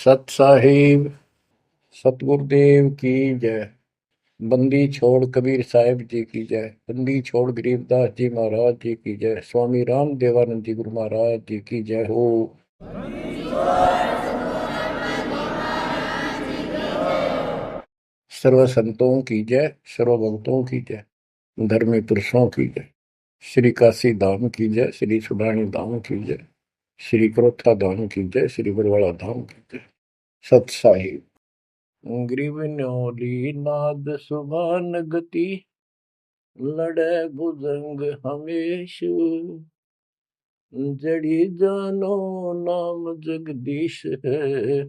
सत साहिब सतगुरुदेव की जय। बंदी छोड़ कबीर साहिब जी की जय। बंदी छोड़ गरीबदास जी महाराज जी की जय। स्वामी राम देवानंद जी गुरु महाराज जी की जय हो। सर्व संतों की जय, सर्व भक्तों की जय, धर्मी पुरुषों की जय। श्री काशी धाम की जय, श्री सुडानी धाम की जय, श्री क्रोथा धाम की जय, श्री बरवाड़ा धाम की जय। सत साहिब ग्रीवन्योली नाद सुभान गति, लड़े भुजंग हमेश, जड़ी जानो नाम जगदीश है,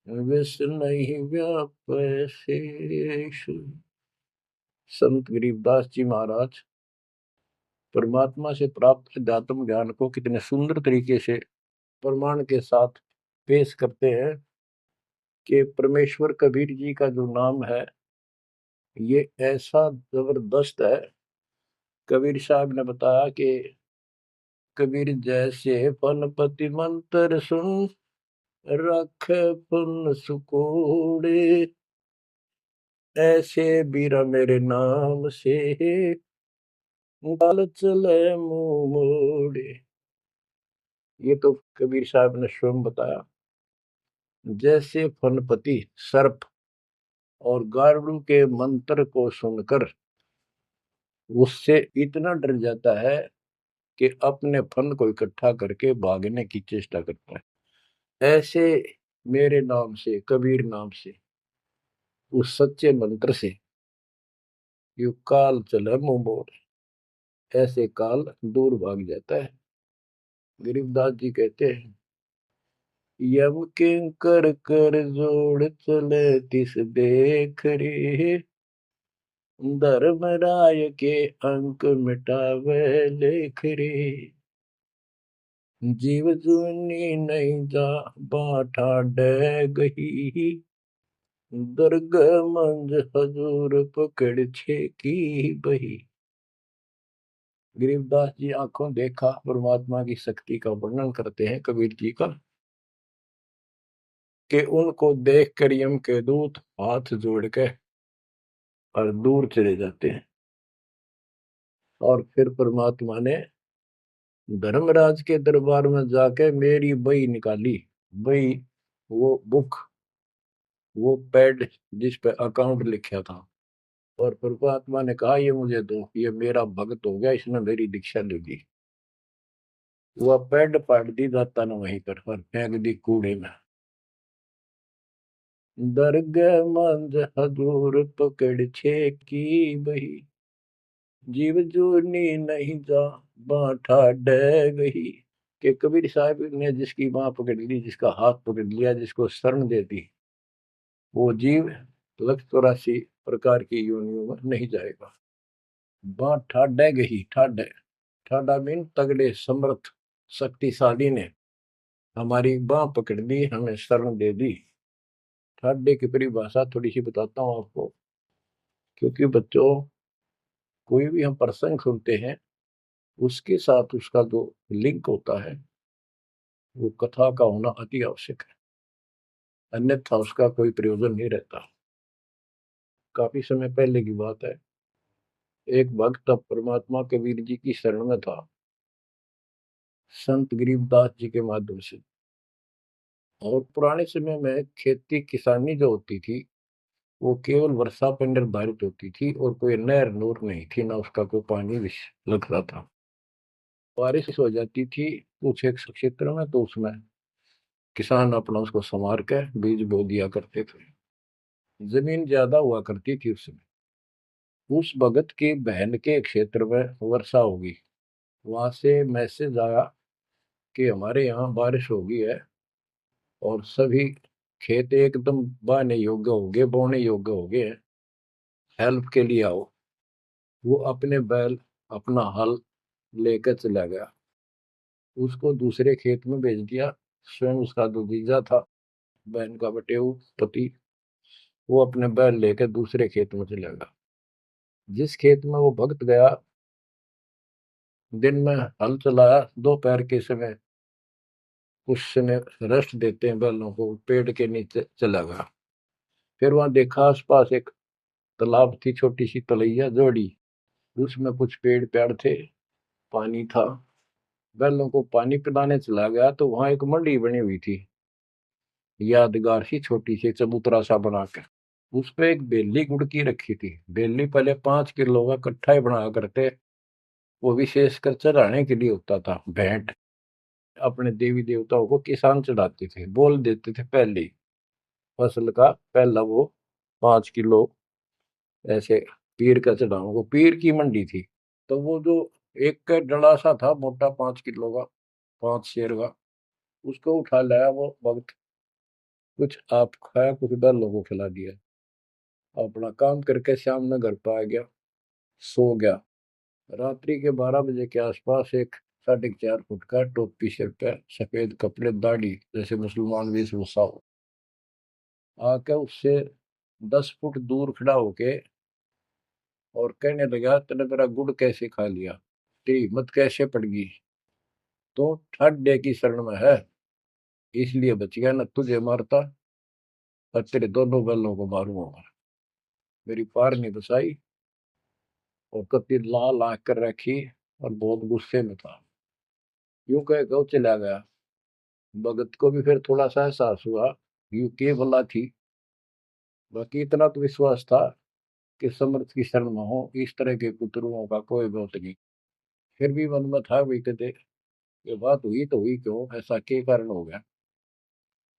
विष नहीं व्यापै शेष। संत गरीबदास जी महाराज परमात्मा से प्राप्त अध्यात्म ज्ञान को कितने सुंदर तरीके से प्रमाण के साथ पेश करते हैं कि परमेश्वर कबीर जी का जो नाम है ये ऐसा जबरदस्त है। कबीर साहब ने बताया कि कबीर जैसे फनपति मंत्र सुन, रख पुन सुकोड़े, ऐसे बीरा मेरे नाम से, गाल चले मुंह मोड़े। ये तो कबीर साहब ने स्वयं बताया। जैसे फनपति सर्प और गारुड़ के मंत्र को सुनकर उससे इतना डर जाता है कि अपने फन को इकट्ठा करके भागने की चेष्टा करता है, ऐसे मेरे नाम से, कबीर नाम से, उस सच्चे मंत्र से यू काल चले मुंह मोड़, ऐसे काल दूर भाग जाता है। गरीबदास जी कहते हैं, यम किंकर कर जोड़ चले तिस देख रे, धर्मराय के अंक मिटावे लेख रे, जीव जुनी नहीं जा बाठा डे गही, दर्ग मंज हजूर पकड़ छे की बही। गरीबदास जी आंखों देखा परमात्मा की शक्ति का वर्णन करते हैं कबीर जी का, कि उनको देख कर यम के दूत हाथ जोड़ के और दूर चले जाते हैं। और फिर परमात्मा ने धर्मराज के दरबार में जाके मेरी बही निकाली। बही वो बुक, वो पैड जिस पे अकाउंट लिखा था, और परमात्मा ने कहा ये मुझे दो, ये मेरा भक्त हो गया, इसने मेरी दीक्षा ले ली। वह पैड पाट दी दाता ने वहीं पर और फेंक दी कूड़े में। दरगाह मंज हजूर पकड़ छे की बही, जीव जोनी नहीं जा बाठा डे गही। कि कबीर साहब ने जिसकी बाह पकड़ ली, जिसका हाथ पकड़ लिया, जिसको शरण दे दी, वो जीव लख 84 प्रकार की योनियों में नहीं जाएगा। बाँ ठाडे गही, ठाडे ठाडा मीन तगड़े समर्थ शक्तिशाली ने हमारी बाह पकड़ ली, हमें शरण दे दी। ठाडे की परिभाषा थोड़ी सी बताता हूँ आपको, क्योंकि बच्चों कोई भी हम प्रसंग सुनते हैं उसके साथ उसका जो लिंक होता है वो कथा का होना अति आवश्यक है, अन्यथा उसका कोई प्रयोजन नहीं रहता। काफी समय पहले की बात है, एक भक्त अब परमात्मा कबीर जी की शरण में था संत गरीबदास जी के माध्यम से। और पुराने समय में खेती किसानी जो होती थी वो केवल वर्षा पर निर्धारित होती थी, और कोई नहर नूर नहीं थी, ना उसका कोई पानी लगता था। बारिश हो जाती थी कुछ एक क्षेत्र में तो उसमें किसान अपना उसको संवार के बीज बो दिया करते थे। जमीन ज्यादा हुआ करती थी उस समय। उस भगत की बहन के क्षेत्र में वर्षा होगी, वहां से मैसेज आया कि हमारे यहाँ बारिश हो गई है और सभी खेत एकदम बाने योग्य हो गए, बोने योग्य हो गए हैं, हेल्प के लिए आओ। वो अपने बैल, अपना हल लेकर चला गया, उसको दूसरे खेत में भेज दिया। स्वयं उसका जो जीजा था, बहन का बटेऊ पति, वो अपने बैल लेकर दूसरे खेत में चला गया। जिस खेत में वो भक्त गया, दिन में हल चलाया, दोपहर के समय उसने रेस्ट देते हैं बैलों को, पेड़ के नीचे चला गया। फिर वहां देखा आसपास एक तालाब थी, छोटी सी तलैया जोड़ी, उसमें कुछ पेड़ पेड़ थे, पानी था। बैलों को पानी पिलाने चला गया तो वहां एक मंडी बनी हुई थी, यादगार सी, छोटी सी चबूतरा सा बना के। उस पे एक बेली गुड़की रखी थी। बेली पहले 5 किलो का कट्ठा ही बना करते, वो विशेषकर चढ़ाने के लिए होता था, भेंट। अपने देवी देवताओं को किसान चढ़ाते थे, बोल देते थे पहली फसल का पहला वो 5 किलो ऐसे पीर का चढ़ाओ, वो पीर की मंडी थी। तो वो जो एक का डला सा था मोटा, 5 किलो का, 5 शेर का, उसको उठा लाया वो भक्त। कुछ आप खाया, कुछ बैलों को खिला दिया, अपना काम करके शाम में घर पर आ गया, सो गया। रात्रि के 12 बजे के आसपास एक 4.5 फुट का, टोपी सिर पे, सफेद कपड़े, दाढ़ी, जैसे मुसलमान वेशभूषा हो, आके उससे 10 फुट दूर खड़ा होके और कहने लगा, तेने मेरा गुड़ कैसे खा लिया, तेरी हिम्मत कैसे पड़ गई, तो ठाड्डे की शरण में है, इसलिए बच गया, न तुझे मारता और तेरे दोनों बैलों को मारूंगा। मेरी पार नहीं बसाई, और कत्ती लाल आंख कर रखी और बहुत गुस्से में था। यूं कह के वो चला गया। भगत को भी फिर थोड़ा सा एहसास हुआ, यूं के भला थी। बाकी इतना तो विश्वास था कि समर्थ की शरण में हो, इस तरह के कुतरुओं का कोई बहुत नहीं। फिर भी मन में था, भी कहते ये बात हुई तो हुई क्यों, ऐसा के कारण हो गया।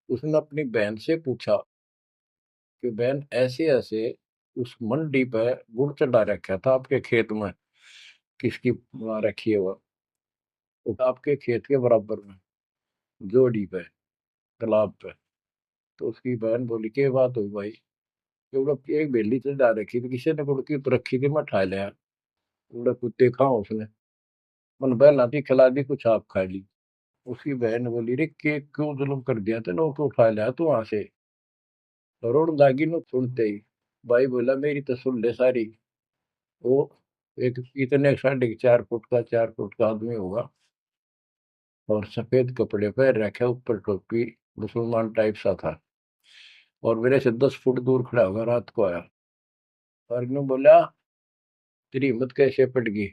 उसने अपनी बहन से पूछा कि बहन, ऐसे ऐसे उस मंडी पे गुड़ चढ़ा रखा था आपके खेत में, किसकी वहां रखी है वो आपके खेत के बराबर में, जोड़ी पे, तालाब पे। तो उसकी बहन बोली, के बात हुई भाई, क्योंकि एक बेली चढ़ा रखी थी, किसी ने गुड़ की तो रखी थी, मैं ठा लिया, उड़ा कुत्ते खाओ उसने, मन बहन आती खिला दी, कुछ आप खा ली। उसकी बहन बोली, रे के क्यों जुल्म कर दिया तेने, उसको उठा लिया तू वहां से। रोड लागी नो सुनते ही। भाई बोला, मेरी तो सुन ले सारी। वो एक इतने 4.5 फुट का, 4 फुट का आदमी होगा, और सफेद कपड़े पहन रखे, ऊपर टोपी, मुसलमान टाइप सा था, और मेरे से 10 फुट दूर खड़ा होगा, रात को आया। और इन्होंने बोला, तेरी हिम्मत कैसे पड़ गई,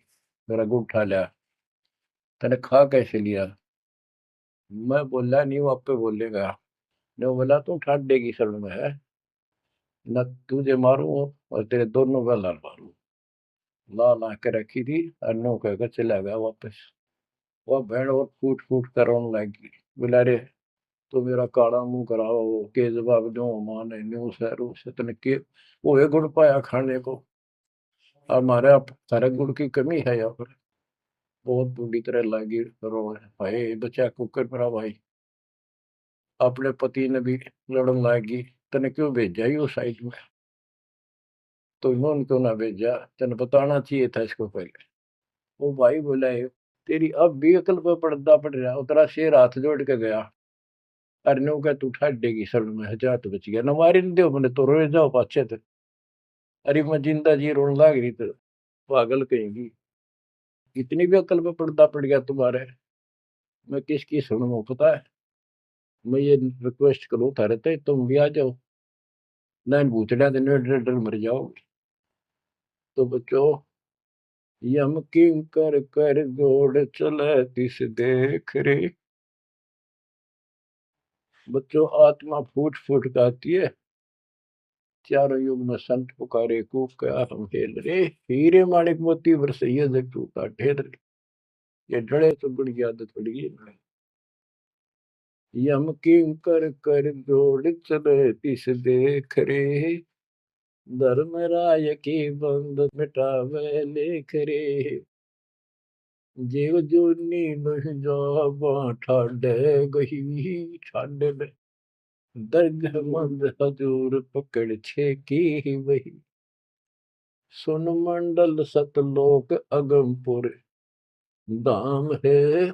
मेरा गुड़ उठा लिया, तने खा कैसे लिया। मैं बोला, नहीं वो आप पे बोलेगा। ने बोला, तू ठाड्डे की शरण में है, न तुझे मारूं और तेरे दोनों का लाल मारूं। लाल आके रखी थी, और नो कहकर चला गया वापस। वह भेड़ और फूट फूट कर रोने लगी। बोला, रे तो मेरा काला मुंह कराओ, के जवाब दो, माने न्यू सहरू से तने के वो एक गुड़ पाया खाने को, हमारे आप सारे गुड़ की कमी है यहाँ पर। बहुत बुरी तरह लगी रो, भाई बचा कुकर मेरा भाई। अपने पति ने भी लड़न लगी, तने क्यों भेजा ही उस साइड में, तो इन्होंने क्यों ना भेजा, तेने बताना चाहिए था इसको पहले। वो भाई बोला, तेरी अब भी अकल पर पर्दा पड़ रहा, उतरा शेर हाथ जोड़ के गया, अरे नो का तू ठाडेगी शरण में, जा तो बच गया, न मारी न दो मैंने तो रोए जाओ पाछे थे। अरे मैं जिंदा जी रोने लग रही तो, पागल कहेंगी, इतनी भी अकल पे पर्दा पड़ गया तुम्हारे, मैं किसकी सुनूं पता है। मैं ये रिक्वेस्ट करूं थारे ते, तुम भी आ जाओ, ना भूतड़ा दिन डर डर मर जाओ। तो बच्चों, यम किंकर कर जोड़ चले तिस देख रे। बच्चों, आत्मा फूट फूट गाती है, चारों युग में संत पुकारे, कूक क्या हम हेल रे, हीरे माणिक मोती बरसैया जग तूता ढेर रे। ये डरे तो बड़ी आदत पड़ गई है। यम किंकर कर जोड़ चले तिस देख रे, धर्म राय की बंद मिटावे लेख रे। जीव जूनी नहीं जावा ठाडे गही, ठाडे में दर्द मंद हजूर पकड़ छे की वही। सुन मंडल सतलोक अगमपुर धाम है,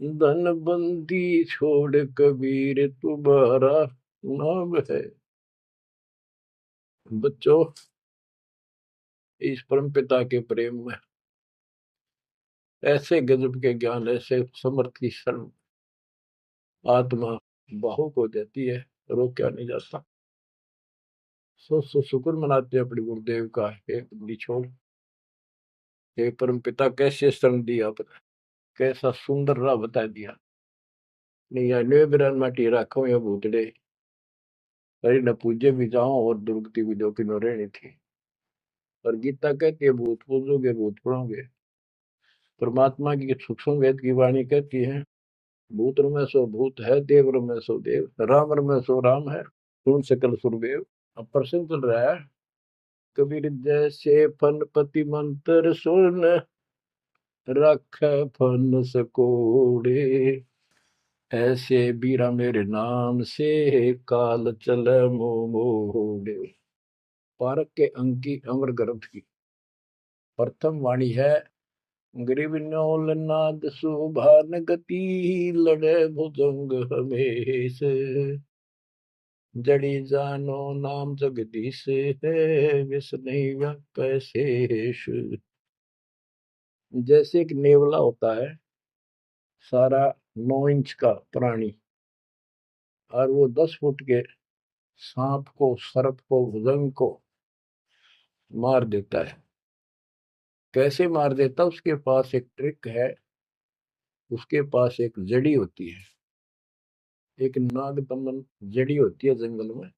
धन बंदी छोड़ कबीर तुम्हारा नाम है। बच्चों, इस परम पिता के प्रेम में ऐसे गजब के ज्ञान, ऐसे समर्थ की शरण, आत्मा भावुक हो जाती है, रोका नहीं जा सकता। सो शुक्र मनाते हैं अपने गुरुदेव का, हे बंदी छोड़, हे परम पिता कैसे शरण दिया आपने, कैसा सुंदर राह बता दिया। नहीं अन्य बिरान माटी राखो या भूतड़े, अरे न पूजे भी जाओ और दुर्गति भी जो कि न रहनी थी। और गीता कहती है भूत पूजोगे भूत पढ़ोगे। परमात्मा की सूक्ष्म वेद की वाणी कहती है, भूत में सो भूत है, देव में सो देव, राम में सो राम है, सुन सकल सुरदेव। अब प्रश्न चल रहा है, कबीर जैसे फनपति मंत्र सुन, रख फन सकोड़े, ऐसे बीरा मेरे नाम से, काल चल मोड़े। पारक के अंक की अमर ग्रंथ की प्रथम वाणी है, ग्रीव न्योल नाद सुभान गति, लड़े भुजंग हमेश, जड़ी जानो नाम जगदीश है, विष नहीं व्यापै शेष। जैसे एक नेवला होता है, सारा 9 इंच का प्राणी, और वो 10 फुट के सांप को, सर्प को, भुजंग को मार देता है। कैसे मार देता, उसके पास एक ट्रिक है, उसके पास एक जड़ी होती है, एक नागदमन जड़ी होती है जंगल में,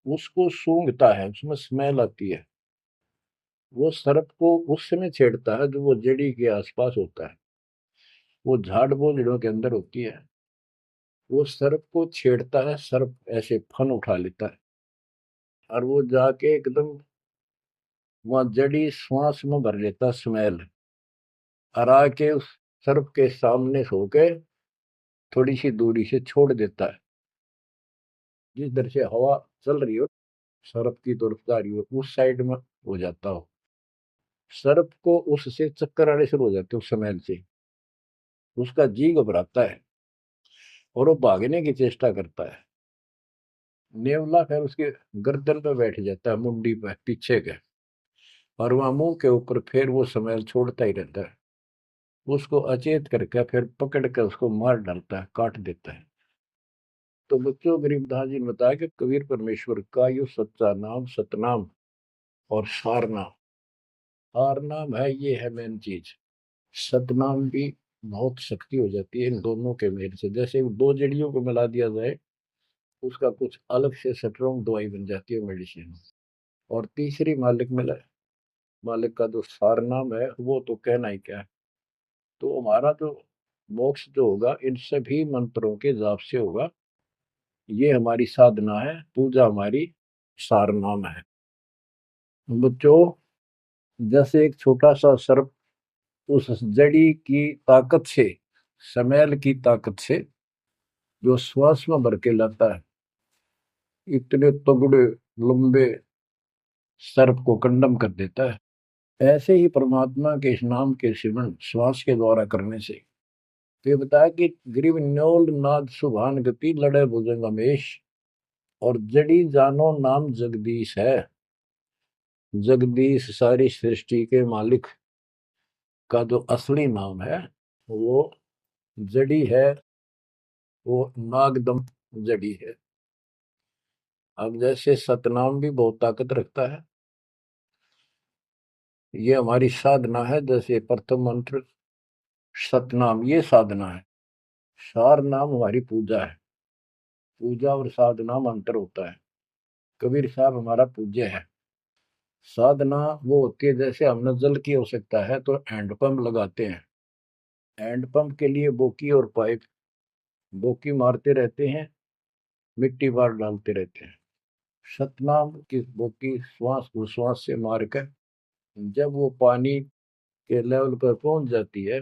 उसको सूंघता है, उसमें स्मेल आती है। वो सर्प को उस समय छेड़ता है जो वो जड़ी के आसपास होता है, वो झाड़ बोझड़ों के अंदर होती है। वो सर्प को छेड़ता है, सर्प ऐसे फन उठा लेता है, और वो जाके एकदम वहां जड़ी श्वास में भर लेता स्मेल, और आके उस सर्प के सामने सो के थोड़ी सी दूरी से छोड़ देता है। जिस दर से हवा चल रही हो, सर्प की तरफ जा रही हो, उस साइड में हो जाता हो। सर्प को उससे चक्कर आने शुरू हो जाते, उस स्मेल से उसका जी घबराता है और वो भागने की चेष्टा करता है। नेवला फिर उसके गर्दन पे बैठ जाता है, मुंडी पे पीछे के, और वहां मुंह के ऊपर फिर वो स्मेल छोड़ता ही रहता है। उसको अचेत करके फिर पकड़ कर उसको मार डालता है, काट देता है। तो बच्चों, गरीबदास जी ने बताया कि कबीर परमेश्वर का यो सच्चा नाम सतनाम और सार नाम। सार नाम है, ये है मेन चीज। सतनाम भी बहुत शक्ति हो जाती है इन दोनों के मेल से। जैसे दो जड़ियों को मिला दिया जाए, उसका कुछ अलग से स्ट्रॉन्ग दवाई बन जाती है, मेडिसिन। और तीसरी मालिक मिला, मालिक का जो सार नाम है, वो तो कहना ही क्या है। तो हमारा जो मोक्ष जो होगा इन सभी मंत्रों के जाप से होगा। ये हमारी साधना है, पूजा हमारी सार नाम है। बच्चों, जैसे एक छोटा सा सर्प उस जड़ी की ताकत से, स्मेल की ताकत से जो श्वास में भर के लाता है, इतने तगड़े लंबे सर्प को कंडम कर देता है। ऐसे ही परमात्मा के इस नाम के सिमरन श्वास के द्वारा करने से, तो ये बताया कि ग्रीव न्योल नाद सुभान गति, लड़े भुजंग हमेश, और जड़ी जानो नाम जगदीश है। जगदीश सारी सृष्टि के मालिक का जो असली नाम है, वो जड़ी है, वो नागदम जड़ी है। अब जैसे सतनाम भी बहुत ताकत रखता है, ये हमारी साधना है। जैसे प्रथम मंत्र सतनाम, ये साधना है। सार नाम हमारी पूजा है। पूजा और साधना में अंतर होता है। कबीर साहब हमारा पूज्य है। साधना वो होती है, जैसे हमने जल की आवश्यकता है तो हैंडपंप लगाते हैं। हैंडपंप के लिए बोकी और पाइप, बोकी मारते रहते हैं, मिट्टी बार डालते रहते हैं। सतनाम की बोकी श्वास उश्वास से मारकर जब वो पानी के लेवल पर पहुंच जाती है,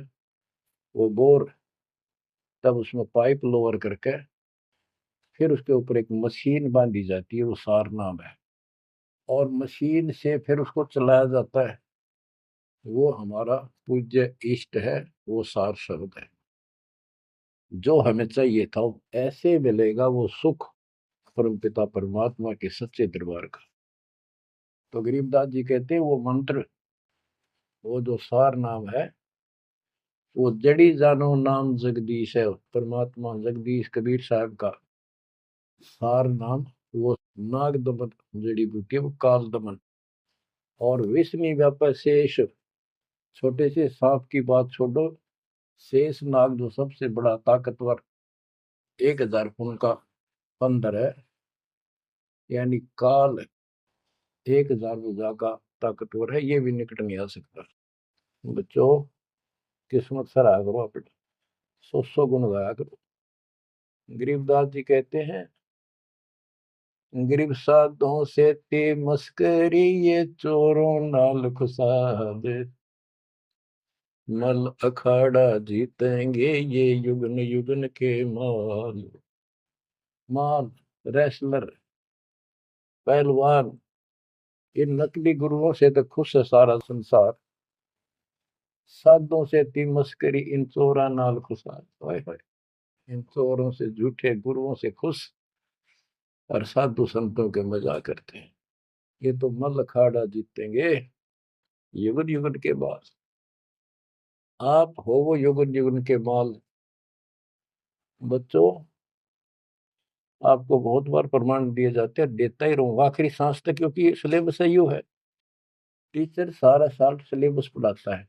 वो बोर, तब उसमें पाइप लोअर करके फिर उसके ऊपर एक मशीन बांधी जाती है, वो सार नाम है। और मशीन से फिर उसको चलाया जाता है। वो हमारा पूज्य इष्ट है, वो सार शब्द है। जो हमें चाहिए था ऐसे मिलेगा वो सुख, परमपिता परमात्मा के सच्चे दरबार का। तो गरीबदास जी कहते हैं वो मंत्र, वो जो सार नाम है, वो जड़ी जानो नाम जगदीश है, परमात्मा जगदीश कबीर साहब का सार नाम। वो नाग दमन जड़ी बूटी है, वो काल दमन। और विष्णु व्यापक शेष, छोटे से सांप की बात छोड़ो, शेष नाग जो सबसे बड़ा ताकतवर 1000 फुट का बंदर है, यानी काल 1000 भुजा का ताकतवर है, ये भी निकट नहीं आ सकता। बच्चों, किस्मत सराहा करो अपने, 100 गुण गाया करो। गरीबदास जी कहते हैं, गरीब साधों से ते मस्करी, ये चोरों नाल खुशाद, मल अखाड़ा जीतेंगे ये युगन युगन के माल। माल, रेसलर, पहलवान, इन नकली गुरुओं से तो खुश है सारा संसार, साधों से ती मस्करी, इन चोरा नाल खुशाद। हाय हाय, इन चोरों से, झूठे गुरुओं से खुश, और साधु संतों के मजाक करते हैं। ये तो मल अखाड़ा जीतेंगे युगन युगन के बाद। आप हो वो युगन युगन के माल। बच्चों, आपको बहुत बार प्रमाण दिए जाते हैं, देता ही रहूंगा आखिरी सांस तक, क्योंकि सिलेबस है, है। टीचर सारा साल सिलेबस पढ़ाता है,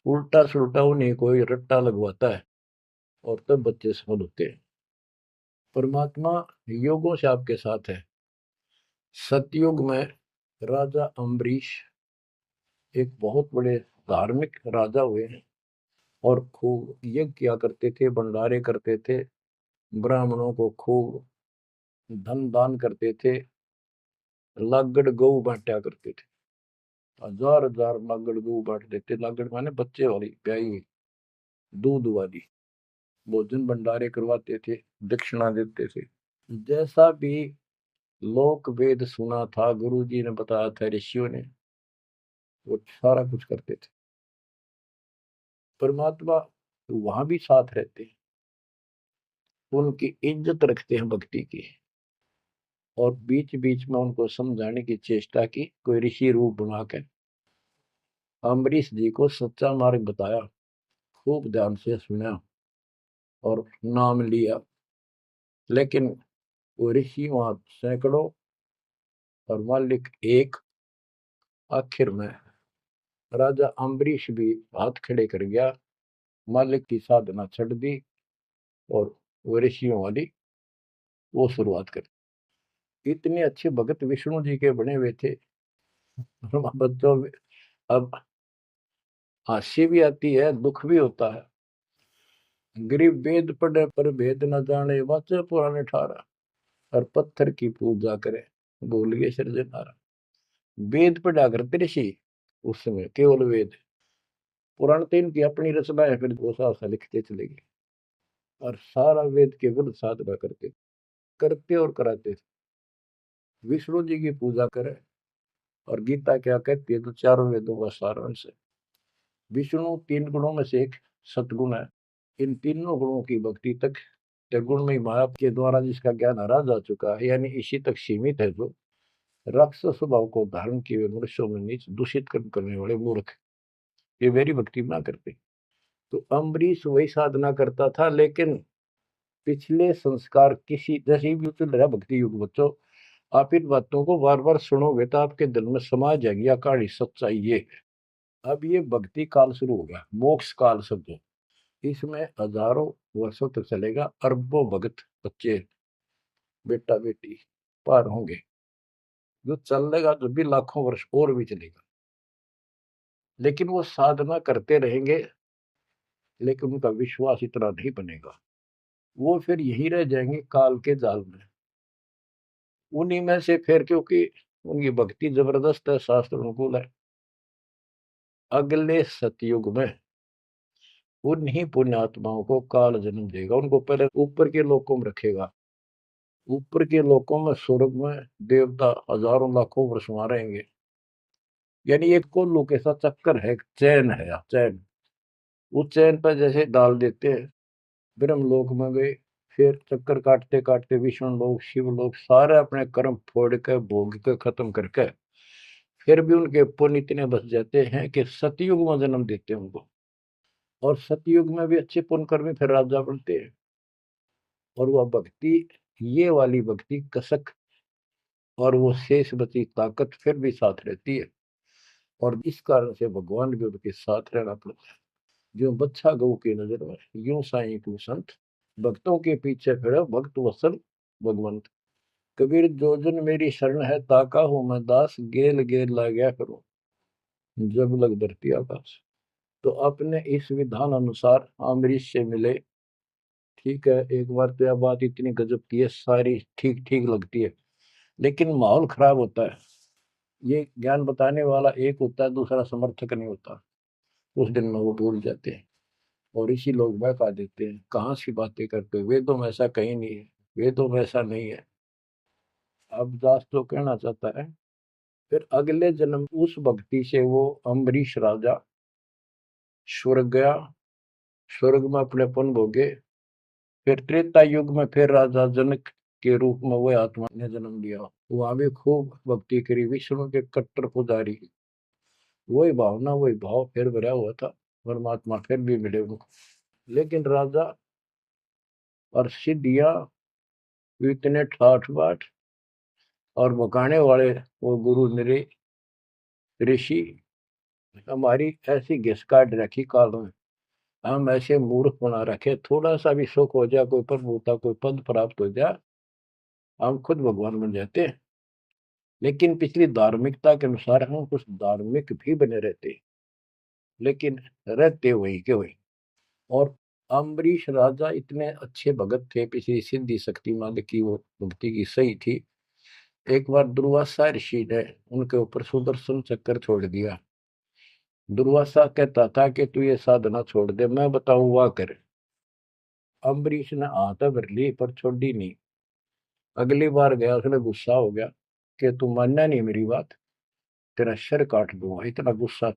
उल्टा सुल्टा उन्हें कोई रट्टा लगवाता है, और तब बच्चे सफल होते हैं। परमात्मा योगों से आपके साथ है। सतयुग में राजा अम्बरीश एक बहुत बड़े धार्मिक राजा हुए हैं, और खूब यज्ञ किया करते थे, भंडारे करते थे, ब्राह्मणों को खूब धन दान करते थे, लागड़ गऊ बांटा करते थे, 1000 लागड़ गऊ बांट देते। लागड़ माने बच्चे वाली, ब्याई हुई, दूध वाली। भोजन भंडारे करवाते थे, दक्षिणा देते थे। जैसा भी लोक वेद सुना था, गुरु जी ने बताया था, ऋषियों ने, वो सारा कुछ करते थे। परमात्मा वहां भी साथ रहते हैं, उनकी इज्जत रखते हैं भक्ति की, और बीच बीच में उनको समझाने की चेष्टा की, कोई ऋषि रूप बनाकर अम्बरीश जी को सच्चा मार्ग बताया, खूब ध्यान से सुना और नाम लिया। लेकिन वो ऋषि वहां सैकड़ों और मालिक एक। आखिर में राजा अम्बरीश भी हाथ खड़े कर गया, मालिक की साधना छड़ दी, और वो ऋषियों वाली वो शुरुआत कर। इतने अच्छे भगत विष्णु जी के बने हुए थे। बच्चों, अब हंसी भी आती है, दुख भी होता है। गरीब वेद पढ़े पर भेद न जाने, वाचे पुराने ठारा, और पत्थर की पूजा करे, भूल गए सृजनहारा। वेद पढ़ा करते ऋषि उस समय, केवल वेद। पुराण तो इनकी अपनी रचना है, फिर वो सा लिखते चले गए, और सारा वेद के विरुद्ध साधना करते करते और कराते थे। विष्णु जी की पूजा करे, और गीता क्या कहती है, तो चारों वेदों का सारांश है। विष्णु 3 गुणों में से एक सतगुण है। इन तीनों गुणों की भक्ति तक गुण में माया के द्वारा जिसका ज्ञान हरा जा चुका है, यानी इसी तक सीमित है, जो राक्षस स्वभाव को धारण किए हुए मनुष्यों में नीच दूषित कर्म करने वाले मूर्ख, ये मेरी भक्ति ना करते। तो अम्बरीश वही साधना करता था, लेकिन पिछले संस्कार किसी, जैसे भी चल रहा भक्ति युग, बच्चों आप इन बातों को बार बार सुनोगे तो आपके दिल में समा जाएगी अकाड़ी सच्चाई ये है। अब ये भक्ति काल शुरू हो गया, मोक्ष काल समझो, इसमें हजारों वर्षों तक चलेगा, अरबों भगत बच्चे बेटा बेटी पार होंगे, जो चलेगा जो भी लाखों वर्ष और भी चलेगा। लेकिन वो साधना करते रहेंगे, लेकिन उनका विश्वास इतना नहीं बनेगा, वो फिर यही रह जाएंगे काल के जाल में। उन्हीं में से फिर, क्योंकि उनकी भक्ति जबरदस्त है, शास्त्र अनुकूल है, अगले सतयुग में उन्हीं पुण्यात्माओं को काल जन्म देगा, उनको पहले ऊपर के लोकों में रखेगा। ऊपर के लोकों में, स्वर्ग में देवता हजारों लाखों वर्ष वहां रहेंगे। यानी एक कोल्लू के साथ चक्कर है, चैन है, चैन। उस चैन पर जैसे डाल देते हैं, ब्रह्म लोक में गए, फिर चक्कर काटते काटते विष्णु लोक, शिव लोक, सारे अपने कर्म फोड़ के भोग के खत्म करके, फिर भी उनके पुण्य इतने बच जाते हैं कि सतयुग में जन्म देते हैं उनको। और सतयुग में भी अच्छे पुण्य कर्मी फिर राजा बनते हैं। और वह भक्ति, ये वाली भक्ति कसक और वो शेष बची ताकत फिर भी साथ रहती है। और इस कारण से भगवान भी उनके साथ रहना पड़ता है। जो बच्चा गऊ की नजर में, यूं साईं तू संत, भक्तों के पीछे फिर भक्त वत्सल भगवंत। कबीर जो जन मेरी शरण है, ताका हूं मैं दास, गेल गेल ला गया करूं जब लग धरती आकाश। तो अपने इस विधान अनुसार अम्बरीश से मिले। ठीक है, एक बार तो यह बात इतनी गजब की है, सारी ठीक ठीक लगती है, लेकिन माहौल खराब होता है। ये ज्ञान बताने वाला एक होता है, दूसरा समर्थक नहीं होता। उस दिन में वो भूल जाते हैं और इसी लोग बहका देते हैं, कहाँ सी बातें करते हो, वेदों में ऐसा कहीं नहीं है, वेदों में ऐसा नहीं है। अब दास तो कहना चाहता है, फिर अगले जन्म उस भक्ति से वो अम्बरीश राजा स्वर्ग गया, स्वर्ग में अपने पुण्य भोगे। फिर त्रेता युग में फिर राजा जनक के रूप में वह आत्मा ने जन्म लिया। वहां भी खूब भक्ति करी, विष्णु के कट्टर पुजारी। वही भावना वही भाव फिर भरा हुआ था, परमात्मा फिर भी मिले उनको। लेकिन राजा और सिद्धियां इतने ठाठ बाट और बकाने वाले वो गुरु निरे ऋषि हमारी ऐसी घिस काट रखी काल में, हम ऐसे मूर्ख बना रखे, थोड़ा सा भी सुख हो जाए, कोई प्रभुता कोई पद प्राप्त हो जाए, हम खुद भगवान बन जाते हैं। लेकिन पिछली धार्मिकता के अनुसार हम कुछ धार्मिक भी बने रहते, लेकिन रहते वही के वही। और अम्बरीश राजा इतने अच्छे भगत थे, पिछली सिद्धि शक्ति मान की वो भक्ति की सही थी। एक बार दुर्वासा ऋषि ने उनके ऊपर सुदर्शन चक्कर छोड़ दिया। दुर्वासा कहता था कि तू ये साधना छोड़ दे, मैं बताऊं वाह कर। अम्बरीश ने हाथ भर ली पर छोड़ी नहीं। अगली बार गया, उसने गुस्सा हो गया कि तू मानना नहीं मेरी बात, तेरा सिर काट दूंगा, इतना गुस्सा।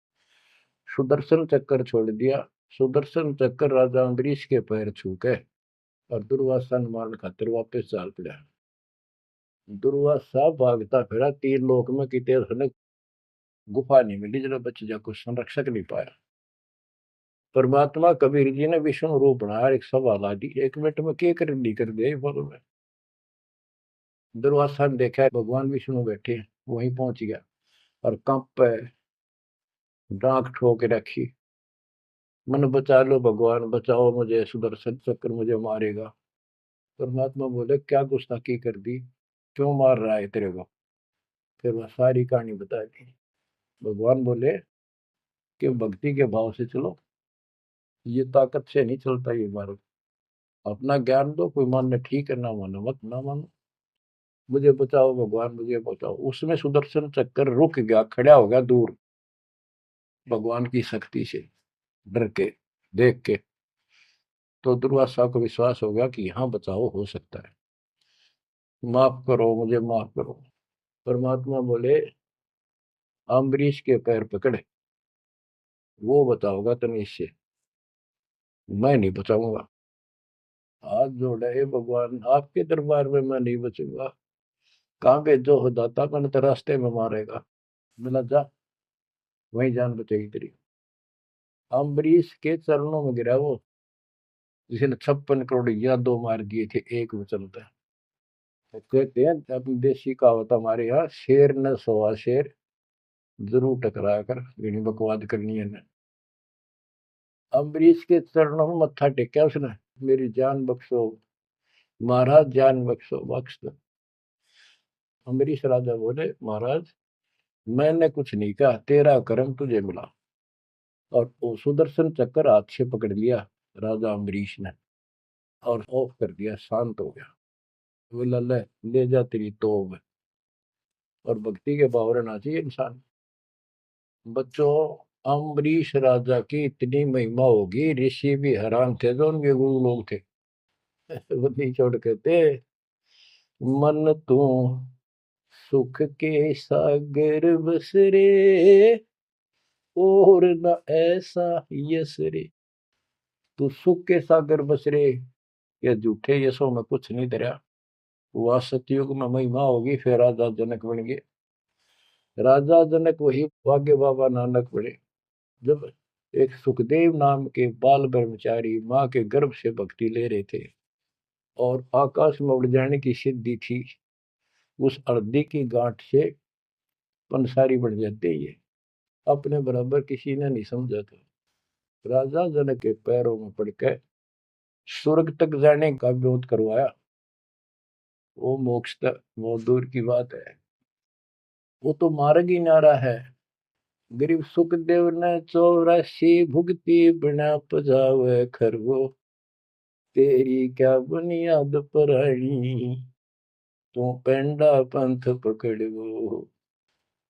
सुदर्शन चक्कर छोड़ दिया। सुदर्शन चक्कर राजा अम्बरीश के पैर छू के और दुर्वासा ने मारने खातिर वापस चाल पड़ा। दुर्वासा भागता फिरा तीन लोक में, कितने उसने गुफा नहीं मिली जरा बच जा, कुछ संरक्षक नहीं पाया। परमात्मा कबीर जी ने विष्णु रूप बनाया, एक सवाल आ दी, एक मिनट में क्या कर दी कर दिया बोलो में। दुर्वासा ने देखा भगवान विष्णु बैठे, वहीं पहुंच गया और कंप पे डांक ठोक रखी, मन बचा लो भगवान, बचाओ मुझे, सुदर्शन चक्र मुझे मारेगा। परमात्मा बोले क्या गुस्ताखी कर दी, क्यों मार रहा है तेरे को। फिर वह सारी कहानी बता दी। भगवान बोले कि भक्ति के भाव से चलो, ये ताकत से नहीं चलता ये मार्ग। अपना ज्ञान दो, कोई मानने ठीक है, ना मानो मत ना मानो, मुझे बचाओ भगवान मुझे बचाओ। उसमें सुदर्शन चक्कर रुक गया, खड़ा हो गया दूर, भगवान की शक्ति से डर के देख के। तो दुर्वासा को विश्वास हो गया कि यहाँ बचाओ हो सकता है, माफ करो मुझे माफ करो। परमात्मा बोले अम्बरीश के पैर पकड़े, वो बताओगा तुम्हें, इससे मैं नहीं बचाऊंगा। हाथ जोड़े, हे भगवान आपके दरबार में मैं नहीं बचूंगा, कहाँ भेजो हो दाता, मैंने तो रास्ते में मारेगा। मिला जा, वही जान बचेगी तेरी। अम्बरीश के चरणों में गिरा वो, जिसने 56 करोड़ यादव मार दिए थे एक वचन पे। तो कहते हैं अपनी देसी कहावत हमारे यहाँ, शेर न सोआ शेर, जरूर टकराया कर, यही बकवाद करनी है ना। अम्बरीश के चरणों में मत्था टेका उसने, मेरी जान बख्शो महाराज, जान बख्शो बख्श दो। अम्बरीश राजा बोले महाराज मैंने कुछ नहीं कहा, तेरा कर्म तुझे मिला। और वो सुदर्शन चक्कर हाथ से पकड़ लिया राजा अम्बरीश ने और ऑफ कर दिया, शांत हो गया। बोला ले जा तेरी तोब। और भक्ति के भाव रहना चाहिए इंसान। बच्चों, अम्बरीश राजा की इतनी महिमा होगी, ऋषि भी हैरान थे जो उनके गुरु लोग थे। वो नहीं छोड़ कहते, मन तू सुख के सागर बस रे, और न ऐसा यस रे। तू सुख के सागर बस रे, ये झूठे यशों में कुछ नहीं धरा। वह सतयुग में महिमा होगी, फिर राजा जनक बन गए। राजा जनक वही भाग्य बाबा नानक बने। जब एक सुखदेव नाम के बाल ब्रह्मचारी माँ के गर्भ से भक्ति ले रहे थे और आकाश में उड़ जाने की सिद्धि थी। उस अर्धी की गांठ से पंसारी बढ़ जाते ये अपने बराबर किसी ने नहीं समझा था। राजा जनक के पैरों में पड़कर स्वर्ग तक जाने का विरोध करवाया। वो मोक्ष तक वो दूर की बात है, वो तो मार्ग ही नारा है। गरीब सुखदेव ने 84 भुगती बिना पजावे खरगो, तेरी क्या बुनियाद परानी, तू पेंडा पंथ पकड़ो।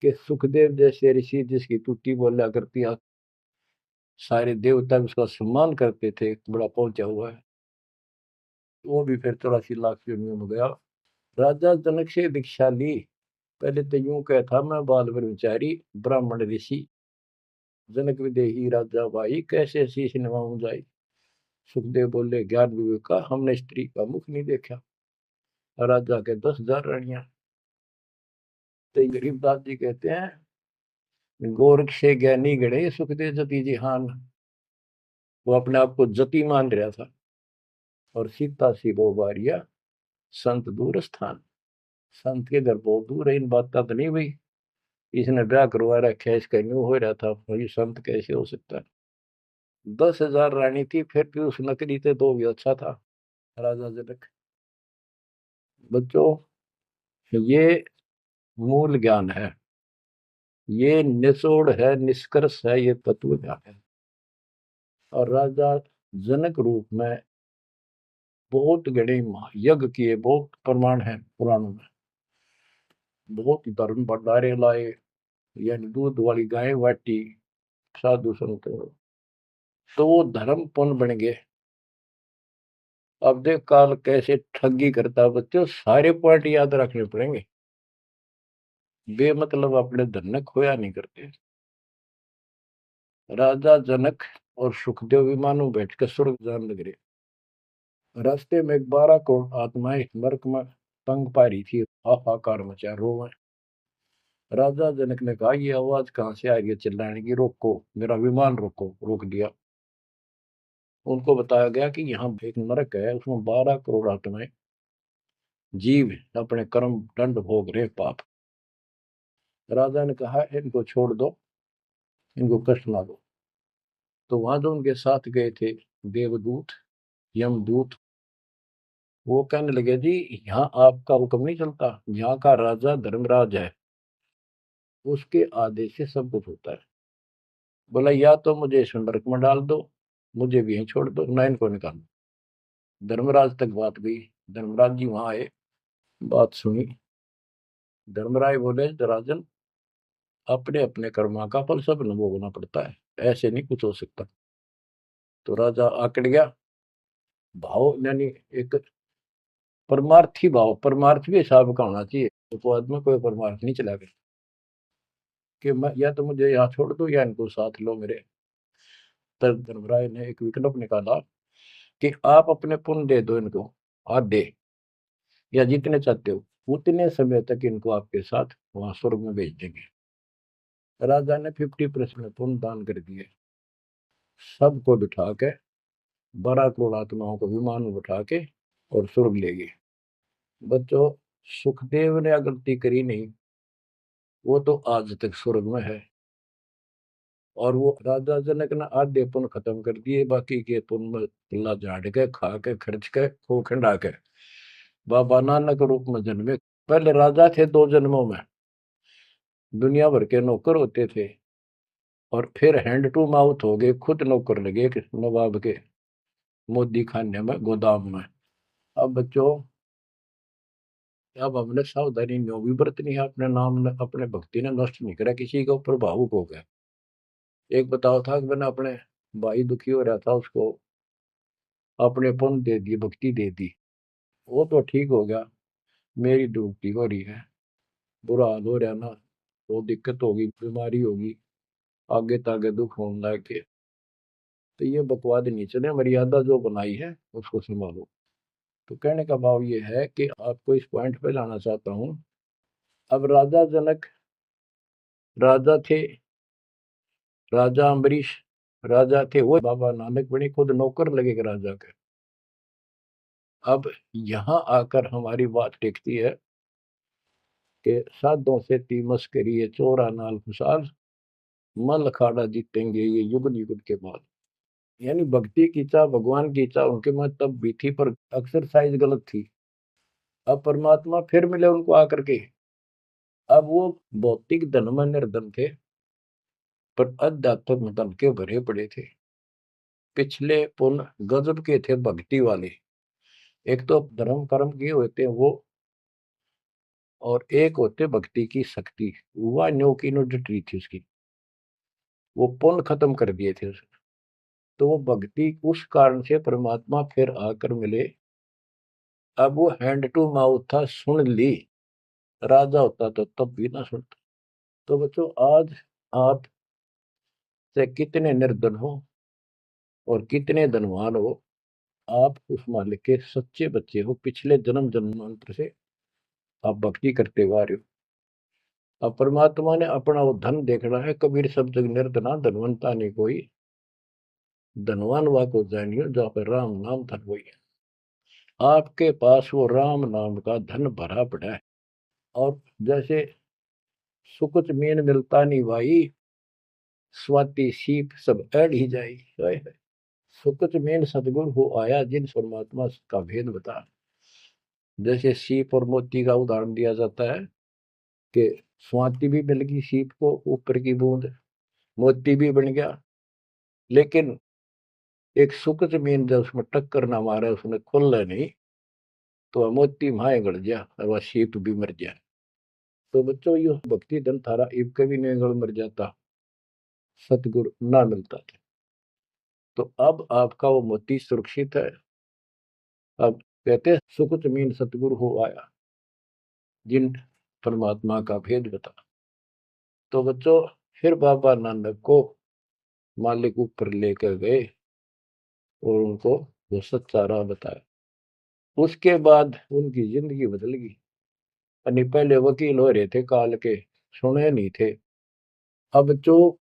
के सुखदेव जैसे ऋषि जिसकी टूटी बोला करती सारे देवता उसका सम्मान करते थे, बड़ा पहुंचा हुआ है, वो भी फिर 84 लाख योनियों में गया। राजा जनक से दीक्षा ली। पहले तो यूं कहता मैं बाल ब्रह्मचारी ब्राह्मण ऋषि, जनक विदेही राजा भाई कैसे शीश नवाऊं जाई। सुखदेव बोले ज्ञान विवेक का हमने स्त्री का मुख नहीं देखा। राजा के 10,000 रानियां। तो गरीबदास जी कहते हैं गोरख से ज्ञानी गणे सुखदेव जति जिहान। वो अपने आप को जति मान रहा था। और सीता सी वो बारिया संत दूर स्थान। संत के घर बहुत दूर है, इन बात का तो नहीं भाई इसने ब्याह करवा रखा है, इसका न्यू हो रहा था भाई संत कैसे हो सकता है। 10,000 रानी थी फिर भी उस नकली से दो भी अच्छा था राजा जनक। बच्चों ये मूल ज्ञान है, ये निचोड़ है, निष्कर्ष है, ये तत्व ज्ञान है। और राजा जनक रूप में बहुत गणे यज्ञ किए, बहुत प्रमाण है पुराणों में। बहुत धर्म भंडारे लाए, यानी दूध वाली गाय बाटी साधु संत, तो वो धर्म पुण्य बन गए। अब देख काल कैसे ठगी करता बच्चों, सारे पॉइंट याद रखने पड़ेंगे। बेमतलब अपने धन ने खोया नहीं करते। राजा जनक और सुखदेव विमानों बैठकर स्वर्ग जान लग रहे। रास्ते में 12 करोड़ आत्माएं नरक में तंग पा रही थी, हाहाकार मचा रोवे। राजा जनक ने कहा ये आवाज कहां से आ रही है चिल्लाने की, रोको मेरा विमान रोको। रोक दिया। उनको बताया गया कि यहाँ एक नरक है, उसमें 12 करोड़ आत्माएं जीव अपने कर्म दंड भोग रहे पाप। राजा ने कहा इनको छोड़ दो, इनको कष्ट ना दो। तो वहां जो उनके साथ गए थे देवदूत यमदूत, वो कहने लगे जी यहाँ आपका हुक्म नहीं चलता, यहाँ का राजा धर्मराज है, उसके आदेश से सब कुछ होता है। बोला या तो मुझे इस नरक में डाल दो, मुझे भी यहीं छोड़ दो, ना इनको निकाल दो। धर्मराज तक बात गई। धर्मराज जी वहां आए, बात सुनी। धर्मराज बोले राजन अपने अपने कर्मा का फल सब न भोगना पड़ता है, ऐसे नहीं कुछ हो सकता। तो राजा आकड़ गया। भाव यानी एक परमार्थी भाव, परमार्थ भी हिसाब का होना चाहिए, तो आदमी कोई परमार्थ नहीं चला गया कि मैं या तो मुझे यहाँ छोड़ दो या इनको साथ लो मेरे। तब धर्मराय ने एक विकल्प निकाला कि आप अपने पुण्य दे दो इनको आधे, या जितने चाहते हो उतने समय तक इनको आपके साथ वहां स्वर्ग में भेज देंगे। राजा ने 50% पुण्य दान कर दिए। सबको बिठा के 12 करोड़ आत्माओं को विमान में बिठा के और स्वर्ग ले गए। बच्चों सुखदेव ने गलती करी नहीं, वो तो आज तक स्वर्ग में है। और वो राजा जनक ने आधे पुण्य खत्म कर दिए, बाकी के पुण्य में झाड़ के खा के खर्च के खो खंडा के बाबा नानक रूप में जन्मे। पहले राजा थे 2 जन्मों में, दुनिया भर के नौकर होते थे, और फिर हैंड टू माउथ हो गए, खुद नौकर लगे नवाब के मोदी खाने में गोदाम में। अब बच्चों अब हमने सावधानी न्यों भी बरतनी है, अपने नाम ने अपने भक्ति ने नष्ट नहीं करा, किसी के ऊपर भावुक हो गया। एक बताओ था कि मैंने अपने भाई दुखी हो रहा था, उसको अपने पुण्य दे दिए, भक्ति दे दी, वो तो ठीक हो गया। मेरी डूबती हो रही है, बुरा हाल हो रहा ना, वो दिक्कत होगी, बीमारी होगी, आगे तागे दुख होने लग के। तो ये बकवाद नहीं चले, मर्यादा जो बनाई है उसको संभालो। तो कहने का भाव ये है कि आपको इस पॉइंट पे लाना चाहता हूँ। अब राजा जनक राजा थे, राजा अम्बरीश राजा थे वो बाबा नानक बने, खुद नौकर लगे राजा के। अब यहाँ आकर हमारी बात टिकती है कि साधों से ती मस्करी चोरा नाल खुशाल, मल अखाड़ा जीतेंगे ये युग युग के बाद। यानी भक्ति की चाह, भगवान की चाह उनके में तब भी थी, पर एक्सरसाइज गलत थी। अब परमात्मा फिर मिले उनको आकर के। अब वो भौतिक धन में निर्धन थे, पर अध्यात्म धन के भरे पड़े थे। पिछले पुण्य गजब के थे भक्ति वाले। एक तो धर्म कर्म किए होते हैं वो, और एक होते भक्ति की शक्ति। वह न्यो की नो डटी थी उसकी, वो पुण्य खत्म कर दिए थे उसने। तो वो भक्ति उस कारण से परमात्मा फिर आकर मिले। अब वो हैंड टू माउथ था, सुन ली। राजा होता तो तब भी ना सुनता। तो बच्चों, आज आप से कितने निर्धन हो और कितने धनवान हो, आप उस मालिक के सच्चे बच्चे हो। पिछले जन्म जन्मांतर से आप भक्ति करते हुए आ रहे हो। अब परमात्मा ने अपना वो धन देखना है। कबीर सब जग निर्धना धनवंता नहीं कोई, धनवान वा को जानियो जहाँ पर राम नाम धन वही है। आपके पास वो राम नाम का धन भरा पड़ा है। और जैसे सुकुच मीन मिलता नहीं भाई, स्वाति सीप सब ऐड ही जाई। सुकुच मीन सतगुरु हो आया, जिन परमात्मा का भेद बता। जैसे सीप और मोती का उदाहरण दिया जाता है कि स्वाति भी मिल गई सीप को, ऊपर की बूंद, मोती भी बन गया। लेकिन एक सुकुच मीन जब उसमें टक्कर ना मारे, उसने खुल नहीं, तो वह मोती माए गड़ गया और वह सीप भी मर गया। तो बच्चों, ये भक्ति धन थारा इब कभी नहीं गड़ मर जाता, सतगुरु ना मिलता था। तो अब आपका वो मोती सुरक्षित है। अब कहते सुकुच मीन सतगुरु हो आया, जिन परमात्मा का भेद बता। तो बच्चों, फिर बाबा नानक को मालिक ऊपर लेकर गए और उनको वो सच्चा राह बताया। उसके बाद उनकी जिंदगी बदल गई। यानी पहले वकील हो रहे थे काल के, सुने नहीं थे। अब जो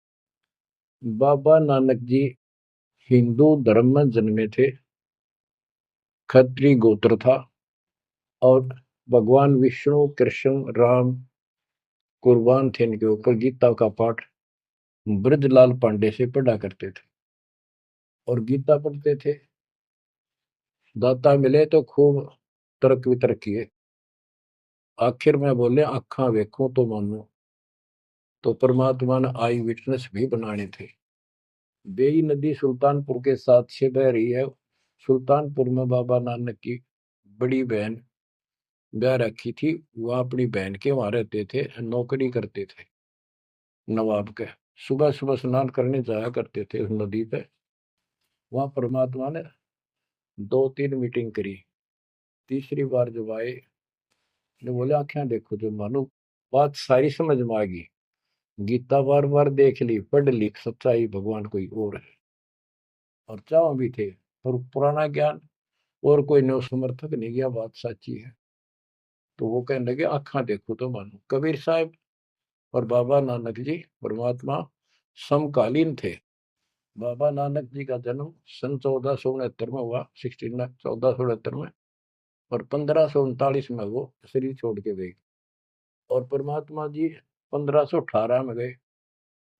बाबा नानक जी हिंदू धर्म में जन्मे थे, खत्री गोत्र था, और भगवान विष्णु कृष्ण राम कुर्बान थे इनके ऊपर। गीता का पाठ ब्रजलाल पांडे से पढ़ा करते थे और गीता पढ़ते थे। दाता मिले तो खूब तर्क वितर्क किए। आखिर में बोले अखा वेखो तो मानो। तो परमात्मा ने आई विटनेस भी बनाने थे। बेई नदी सुल्तानपुर के साथ से बह रही है। सुल्तानपुर में बाबा नानक की बड़ी बहन ब्याह रखी थी। वह अपनी बहन के वहां रहते थे, नौकरी करते थे नवाब के। सुबह सुबह स्नान करने जाया करते थे उस नदी पे। वहां परमात्मा ने 2-3 मीटिंग करी। तीसरी बार जब आए, ने बोले आंखें देखो जो मानो। बात सारी समझ में आ गई। गीता बार बार देख ली, पढ़ ली, सच्चाई भगवान कोई और है। और चाह भी थे, पर पुराना ज्ञान और कोई नो समर्थक नहीं गया, बात सच्ची है। तो वो कहने लगे आंखा देखो तो मानो। कबीर साहब और बाबा नानक जी परमात्मा समकालीन थे। बाबा नानक जी का जन्म सन 1469 में हुआ, 1469 में। और 1539 में वो शरीर छोड़ के गए। और परमात्मा जी 1518 में गए।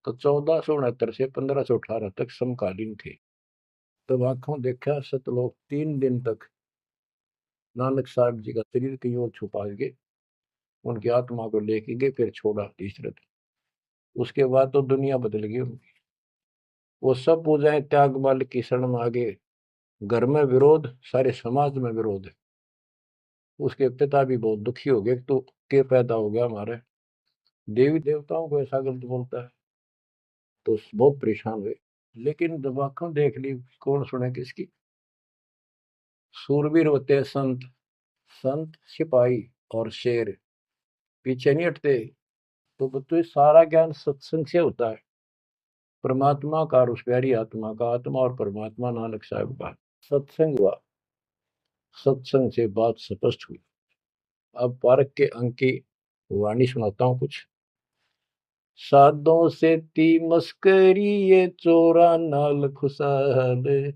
तो 1469 से 1518 तक समकालीन थे। तब आंखों देखा सतलोक 3 दिन तक नानक साहब जी का शरीर कहीं और छुपा के उनकी आत्मा को लेके गए, फिर छोड़ा तीसरे दिन। उसके बाद तो दुनिया बदल गई उनकी। वो सब पूजाएं त्याग माल की शरण में आ गए। घर में विरोध, सारे समाज में विरोध है। उसके पिता भी बहुत दुखी हो गए, तो के पैदा हो गया हमारे, देवी देवताओं को ऐसा गलत बोलता है। तो बहुत परेशान हुए। लेकिन जब आंखों देख ली, कौन सुने किसकी। सूरवीर होते हैं संत, संत सिपाही और शेर पीछे नहीं हटते। तो बच्चों, सारा ज्ञान सत्संग से होता है। परमात्मा का और उस प्यारी आत्मा का, आत्मा और परमात्मा नानक साहब का सत्संग हुआ। सत्संग से बात स्पष्ट हुई। अब पारक के अंक की वाणी सुनाता हूँ कुछ। साधों से ती मस्करी ये चोरा नाल खुशाल,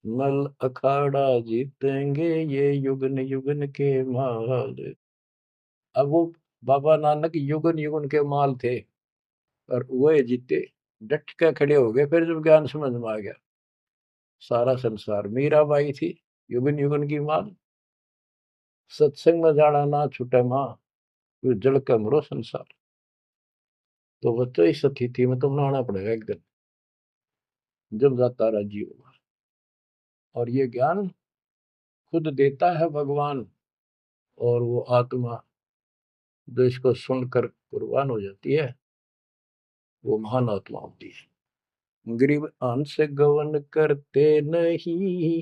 मल अखाड़ा जीतेंगे ये युगन युगन के माल। अब वो बाबा नानक युगन युगन के माल थे और वह जीते, डट के खड़े हो गए। फिर जब ज्ञान समझ में आ गया, सारा संसार मीराबाई थी युगन युगन की माल, सत्संग में जाना ना छूटे माँ, फिर जल के मरो संसार। तो बच्चों इस स्थिति में तुम नहाना पड़ेगा एक दिन, जब जाता राजी होगा। और ये ज्ञान खुद देता है भगवान, और वो आत्मा जो इसको सुनकर कुर्बान हो जाती है, वो महान आत्मा होती है। गरीब अंश गवन करते नहीं,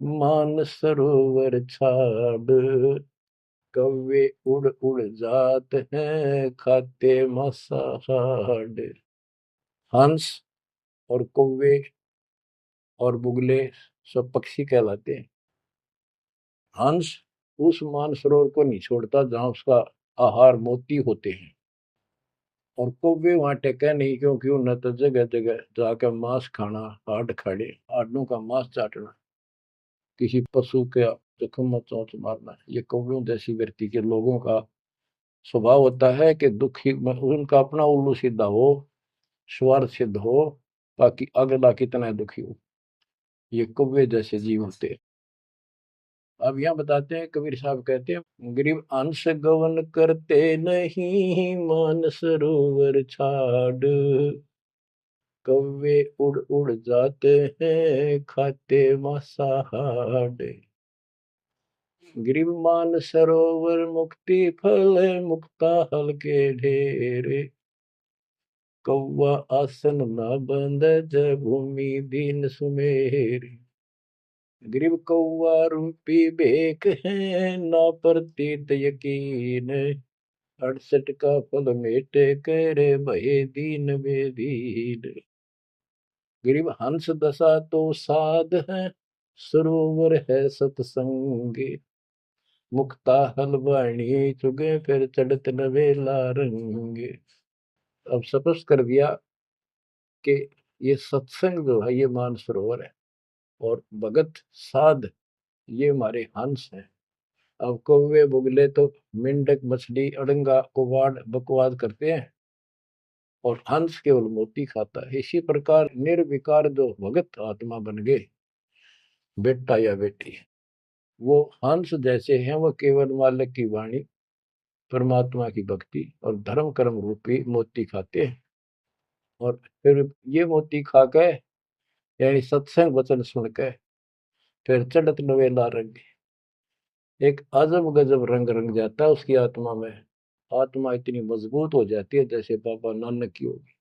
मान सरोवर छाड़, कौवे उड़ उड़ जात हैं खाते मसाहाड़। हंस और कौवे और बुगले सब पक्षी कहलाते हैं। हंस उस मानसरोवर को नहीं छोड़ता जहां उसका आहार मोती होते हैं, और कौवे वहां टेके नहीं, क्योंकि उन्हें तो जगह जगह जाकर मांस खाना, हाड खाड़े हाडों का मांस चाटना, किसी पशु के जख्म में चोंच मारना, ये कौवे जैसी व्यक्ति के लोगों का स्वभाव होता है कि दुखी उनका अपना उल्लू सीधा हो, स्वार्थ सिद्ध हो, ताकि अगला कितना दुखी हो। ये कौवे जैसे जीव होते हैं। अब यहाँ बताते हैं, कबीर साहब कहते हैं, गरीब अंश गवन करते नहीं, मान सरोवर छाड़, कौवे उड़ उड़ जाते हैं खाते मांसाहाड़। गरीब मान सरोवर मुक्ति फल, मुक्ता हल के ढेरे, कौवा आसन न बंद जब भूमि दीन सुमेरी। गरीब कौवा रूपी बेक है, ना प्रतीत यकीन, 68 का फल मेटे करे भये दीन बेदीन। गरीब हंस दशा तो साध है, सरोवर है सत्संग, मुक्ता हलवाणी चुगे फिर चढ़त नवेला रंग। अब स्पष्ट कर दिया कि ये सत्संग जो है ये मानसरोवर है, और भगत साध ये हमारे हंस हैं। अब कौवे बुगले तो मेंढक मछली अड़ंगा कुवाड़ बकवाद करते हैं, और हंस केवल मोती खाता है। इसी प्रकार निर्विकार जो भगत आत्मा बन गए, बेटा या बेटी, वो हंस जैसे हैं, वो केवल मालिक की वाणी, परमात्मा की भक्ति और धर्म कर्म रूपी मोती खाते हैं। और फिर ये मोती खा के, यानी सत्संग वचन सुन के, फिर चढ़त नवेला रंग, एक अजब गजब रंग रंग जाता है उसकी आत्मा में। आत्मा इतनी मजबूत हो जाती है जैसे बाबा नानक की होगी,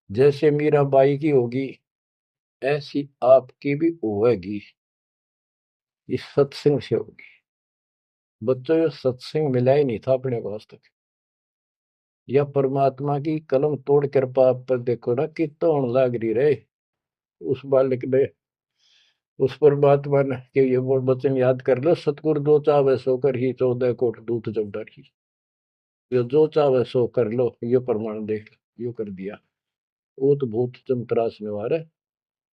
जैसे मीराबाई की होगी, ऐसी आपकी भी होगी, इस सत्संग से होगी। बच्चों, ये सत्संग मिला ही नहीं था अपने को आज तक। या परमात्मा की कलम तोड़ कृपा आप पर देखो ना, कितना होने लग रही रहे उस बालक ने, उस परमात्मा ने कि ये वो वचन याद कर लो, सतगुरु जो चाहे सो कर ही 14 कोट दूत जब डरी। ये जो चाहे सो कर लो, ये प्रमाण देख यो कर दिया। ऊत भूत चमतरास निवार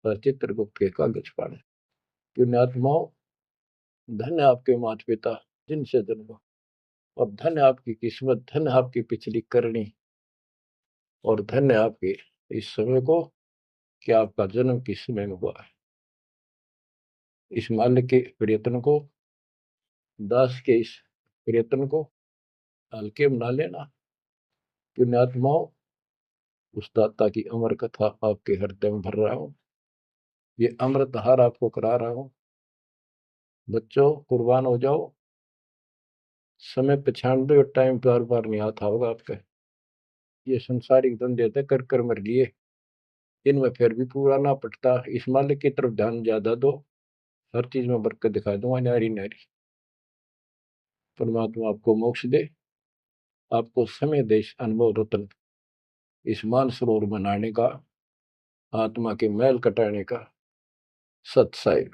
और चित्रगुप्त के कागज पाड़े। पुण्यात्माओं, धन्य आपके माता पिता जिनसे जन्म, और धन्य आपकी किस्मत, धन्य आपकी पिछली करनी, और धन्य आपके इस समय को कि आपका जन्म किस समय में हुआ है। इस माल्य के प्रयत्न को, दास के इस प्रयत्न को हल्के में ना लेना। पुण्यात्माओं, उस दाता की अमर कथा आपके हृदय में भर रहा हूं, ये अमृत हार आपको करा रहा हूं। बच्चों, कुर्बान हो जाओ। समय पहचान दो, टाइम बार बार नहीं आता होगा आपका। ये संसारिक धंधे थे कर कर मर लिए, इनमें फिर भी पूरा ना पटता। इस मालिक की तरफ ध्यान ज्यादा दो, हर चीज में बरकत दिखा दूंगा, नारी नारी। परमात्मा आपको मोक्ष दे, आपको समय देश अनुभव रतन, इस मान सरोवर बनाने का, आत्मा के मैल कटाने का सत्साई।